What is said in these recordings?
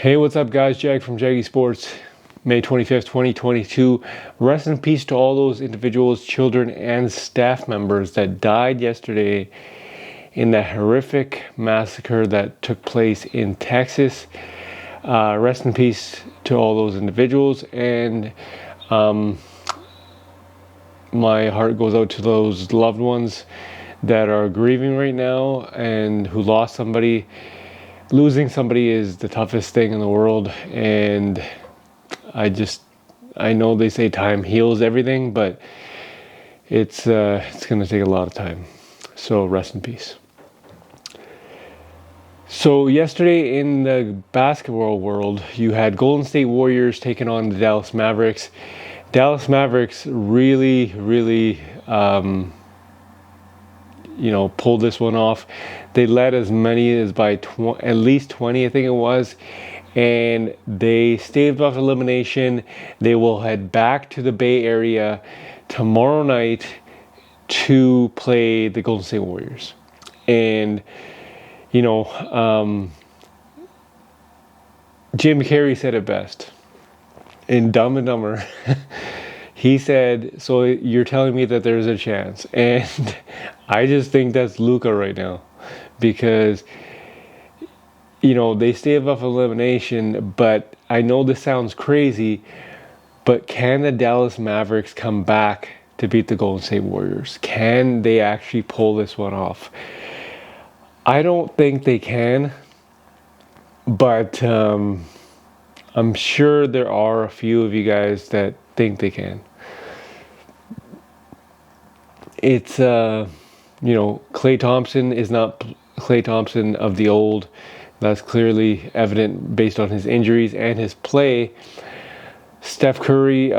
Hey, what's up, guys? Jag from Jaggy Sports, May 25th, 2022. Rest in peace to all those individuals, children, and staff members that died yesterday in that horrific massacre that took place in Texas. Rest in peace to all those individuals, and my heart goes out to those loved ones that are grieving right now and who lost somebody. Losing somebody is the toughest thing in the world, and I know they say time heals everything, but it's going to take a lot of time. So rest in peace. So yesterday in the basketball world, you had Golden State Warriors taking on the Dallas Mavericks. Dallas Mavericks really pulled this one off. They led as many as by at least 20, I think it was, and they staved off elimination. They will head back to the Bay Area tomorrow night to play the Golden State Warriors. And Jim Carrey said it best in Dumb and Dumber. He said, "So you're telling me that there's a chance?" And I just think that's Luka right now, because they stave off elimination. But I know this sounds crazy, but can the Dallas Mavericks come back to beat the Golden State Warriors? Can they actually pull this one off? I don't think they can, but I'm sure there are a few of you guys that think they can. It's Klay Thompson is not Klay Thompson of the old. That's clearly evident based on his injuries and his play. Steph Curry,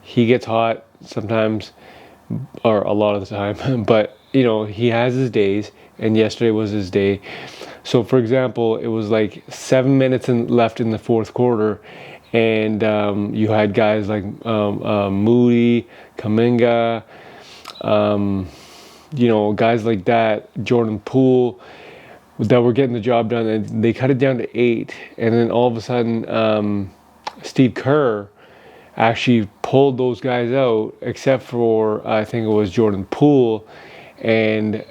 he gets hot sometimes, or a lot of the time, but he has his days, and yesterday was his day. So for example, it was like 7 minutes left in the fourth quarter, and you had guys like Moody, Kuminga, guys like that, Jordan Poole, that were getting the job done, and they cut it down to 8. And then all of a sudden, Steve Kerr actually pulled those guys out, except for I think it was Jordan Poole, and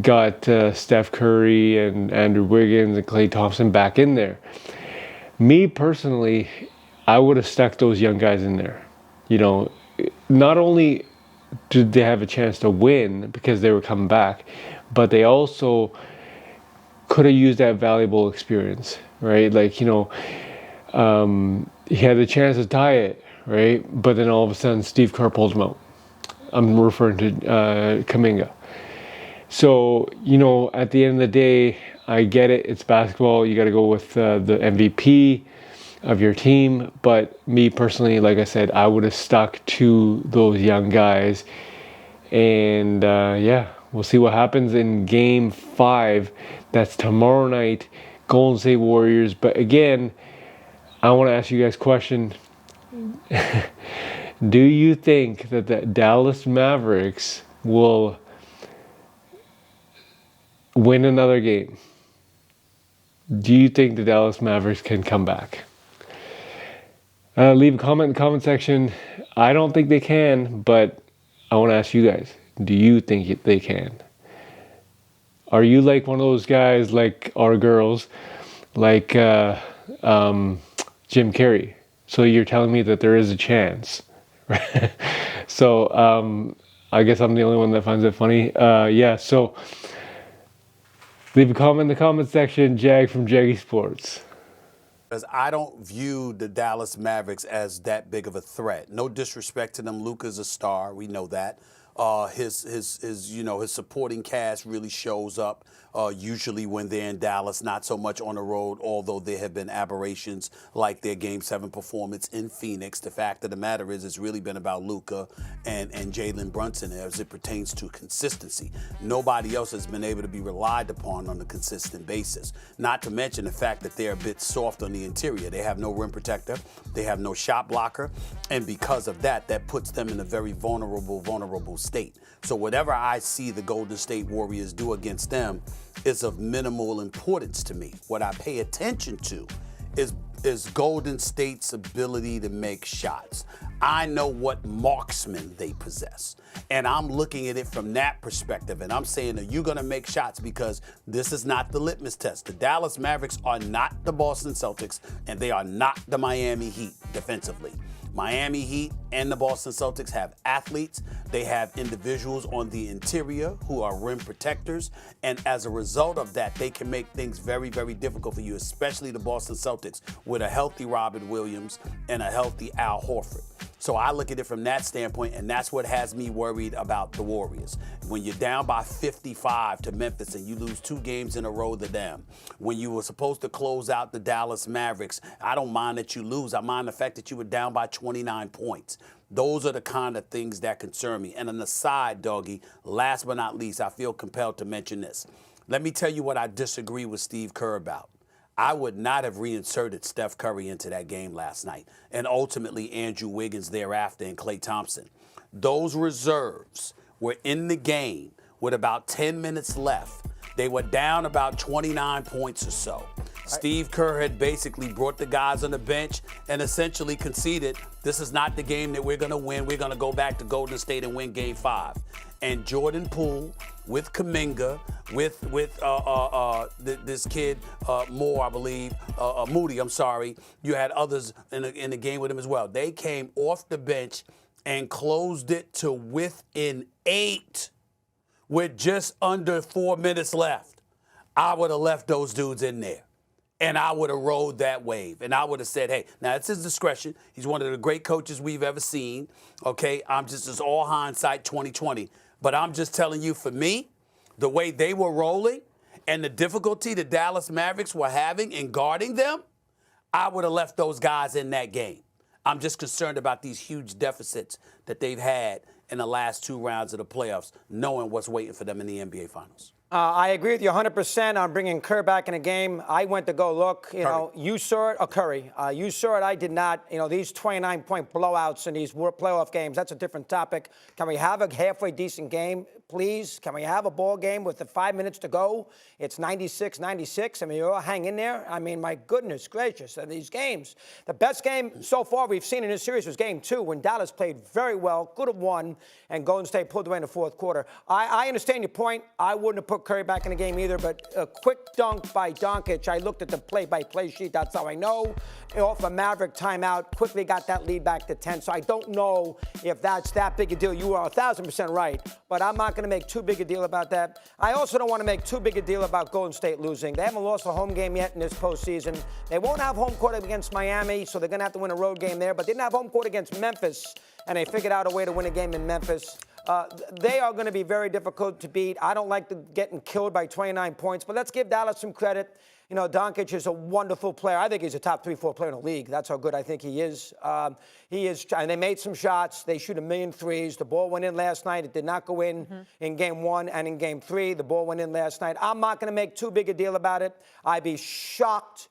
got Steph Curry and Andrew Wiggins and Klay Thompson back in there. Me personally, I would have stuck those young guys in there. Not only did they have a chance to win because they were coming back, but they also could have used that valuable experience, right? Like, he had the chance to tie it, right? But then all of a sudden, Steve Kerr pulled him out. I'm referring to Kuminga. So, at the end of the day, I get it. It's basketball. You got to go with the MVP of your team. But me personally, like I said, I would have stuck to those young guys. And we'll see what happens in Game 5. That's tomorrow night, Golden State Warriors. But again, I want to ask you guys a question. Do you think that the Dallas Mavericks will win another game? Do you think the Dallas Mavericks can come back? Leave a comment in the comment section. I don't think they can, but I want to ask you guys, do you think they can? Are you like one of those guys, like our girls, like Jim Carrey? So you're telling me that there is a chance. So I guess I'm the only one that finds it funny. So leave a comment in the comment section. Jag from Jaggy Sports. Because I don't view the Dallas Mavericks as that big of a threat. No disrespect to them. Luka's a star. We know that. His supporting cast really shows up usually when they're in Dallas, not so much on the road, although there have been aberrations like their Game 7 performance in Phoenix. The fact of the matter is it's really been about Luka and Jalen Brunson as it pertains to consistency. Nobody else has been able to be relied upon on a consistent basis, not to mention the fact that they're a bit soft on the interior. They have no rim protector. They have no shot blocker. And because of that, that puts them in a very vulnerable State. So whatever I see the Golden State Warriors do against them is of minimal importance to me. What I pay attention to is Golden State's ability to make shots. I know what marksmen they possess. And I'm looking at it from that perspective. And I'm saying, are you going to make shots? Because this is not the litmus test. The Dallas Mavericks are not the Boston Celtics, and they are not the Miami Heat defensively. Miami Heat and the Boston Celtics have athletes. They have individuals on the interior who are rim protectors. And as a result of that, they can make things very, very difficult for you, especially the Boston Celtics with a healthy Robert Williams and a healthy Al Horford. So I look at it from that standpoint, and that's what has me worried about the Warriors. When you're down by 55 to Memphis and you lose 2 games in a row to them, when you were supposed to close out the Dallas Mavericks, I don't mind that you lose. I mind the fact that you were down by 29 points. Those are the kind of things that concern me. And on the side, Doggy, last but not least, I feel compelled to mention this. Let me tell you what I disagree with Steve Kerr about. I would not have reinserted Steph Curry into that game last night, and ultimately Andrew Wiggins thereafter and Klay Thompson. Those reserves were in the game with about 10 minutes left. They were down about 29 points or so. Steve Kerr had basically brought the guys on the bench and essentially conceded, this is not the game that we're going to win. We're going to go back to Golden State and win Game 5. And Jordan Poole with Kuminga, with this kid Moore, I believe, Moody, I'm sorry. You had others in the game with him as well. They came off the bench and closed it to within 8 with just under 4 minutes left. I would have left those dudes in there. And I would have rode that wave. And I would have said, hey, now it's his discretion. He's one of the great coaches we've ever seen. Okay, it's all hindsight 2020. But I'm just telling you, for me, the way they were rolling and the difficulty the Dallas Mavericks were having in guarding them, I would have left those guys in that game. I'm just concerned about these huge deficits that they've had in the last 2 rounds of the playoffs, knowing what's waiting for them in the NBA Finals. I agree with you 100% on bringing Kerr back in the game. I went to go look. You saw it. Curry. You saw it. I did not. These 29-point blowouts in these playoff games, that's a different topic. Can we have a halfway decent game, please? Can we have a ball game with the 5 minutes to go? It's 96-96. I mean, you all hang in there. I mean, my goodness gracious, these games. The best game so far we've seen in this series was Game 2 when Dallas played very well, could have won, and Golden State pulled away in the fourth quarter. I understand your point. I wouldn't have put Curry back in the game either, but a quick dunk by Doncic. I looked at the play-by-play sheet. That's how I know. Off a Maverick timeout, quickly got that lead back to 10. So I don't know if that's that big a deal. You are 1,000% right, but I'm not going to make too big a deal about that. I also don't want to make too big a deal about Golden State losing. They haven't lost a home game yet in this postseason. They won't have home court against Miami, so they're going to have to win a road game there, but they didn't have home court against Memphis, and they figured out a way to win a game in Memphis. They are going to be very difficult to beat. I don't like getting killed by 29 points, but let's give Dallas some credit. Doncic is a wonderful player. I think he's a top 3-4 player in the league. That's how good I think he is. And they made some shots. They shoot 1,000,000 threes. The ball went in last night. It did not go in in Game 1 and in Game 3. The ball went in last night. I'm not going to make too big a deal about it. I'd be shocked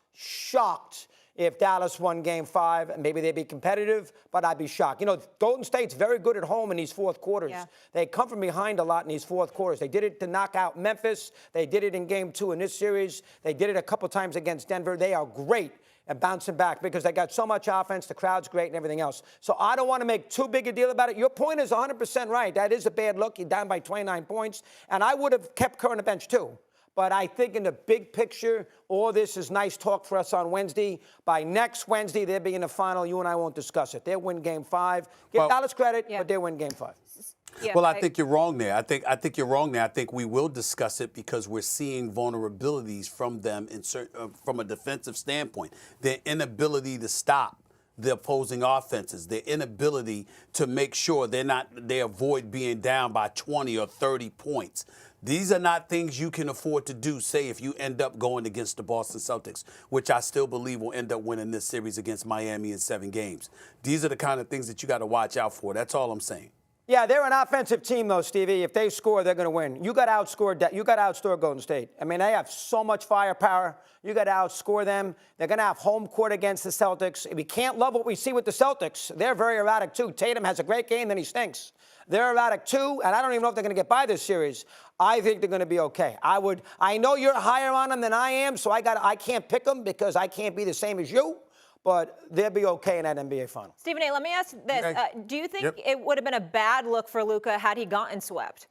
if Dallas won Game 5, and maybe they'd be competitive, but I'd be shocked. Golden State's very good at home in these fourth quarters. Yeah. They come from behind a lot in these fourth quarters. They did it to knock out Memphis. They did it in Game 2 in this series. They did it a couple times against Denver. They are great at bouncing back because they got so much offense, the crowd's great, and everything else. So I don't want to make too big a deal about it. Your point is 100% right. That is a bad look. You're down by 29 points, and I would have kept Kerr on the bench too. But I think in the big picture, all this is nice talk for us on Wednesday. By next Wednesday, they'll be in the final. You and I won't discuss it. They'll win Game 5. Give Dallas credit, but they'll win Game 5. Yeah, well, I think you're wrong there. I think you're wrong there. I think we will discuss it because we're seeing vulnerabilities from them from a defensive standpoint. Their inability to stop the opposing offenses, their inability to make sure they avoid being down by 20 or 30 points. These are not things you can afford to do, say, if you end up going against the Boston Celtics, which I still believe will end up winning this series against Miami in 7 games. These are the kind of things that you got to watch out for. That's all I'm saying. Yeah, they're an offensive team, though, Stevie. If they score, they're going to win. You got outscored. You got to outscore Golden State. I mean, they have so much firepower. You got to outscore them. They're going to have home court against the Celtics. We can't love what we see with the Celtics. They're very erratic, too. Tatum has a great game, then he stinks. They're erratic, too, and I don't even know if they're going to get by this series. I think they're going to be okay. I know you're higher on them than I am, so I can't pick them because I can't be the same as you. But they'll be okay in that NBA final. Stephen A., let me ask this. Okay. Do you think it would have been a bad look for Luka had he gotten swept?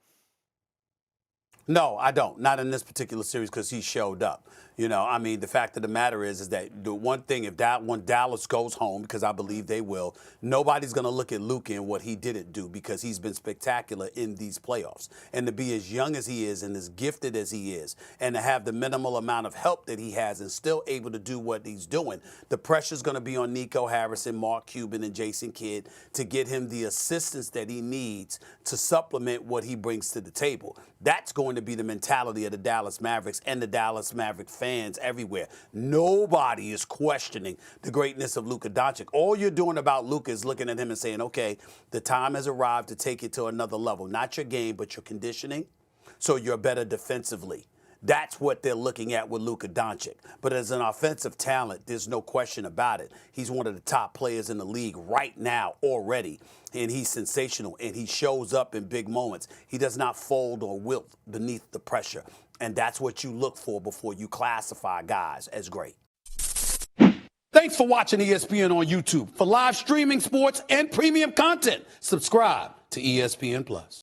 No, I don't. Not in this particular series because he showed up. You know, I mean, the fact of the matter is that the one thing, when Dallas goes home, because I believe they will, nobody's going to look at Luka and what he didn't do because he's been spectacular in these playoffs. And to be as young as he is and as gifted as he is and to have the minimal amount of help that he has and still able to do what he's doing, the pressure's going to be on Nico Harrison, Mark Cuban, and Jason Kidd to get him the assistance that he needs to supplement what he brings to the table. That's going to be the mentality of the Dallas Mavericks and the Dallas Maverick fans everywhere. Nobody is questioning the greatness of Luka Doncic. All you're doing about Luka is looking at him and saying, okay, the time has arrived to take it to another level. Not your game, but your conditioning, so you're better defensively. That's what they're looking at with Luka Doncic. But as an offensive talent, there's no question about it. He's one of the top players in the league right now already, and he's sensational, and he shows up in big moments. He does not fold or wilt beneath the pressure, and that's what you look for before you classify guys as great. Thanks for watching ESPN on YouTube. For live streaming sports and premium content, subscribe to ESPN+.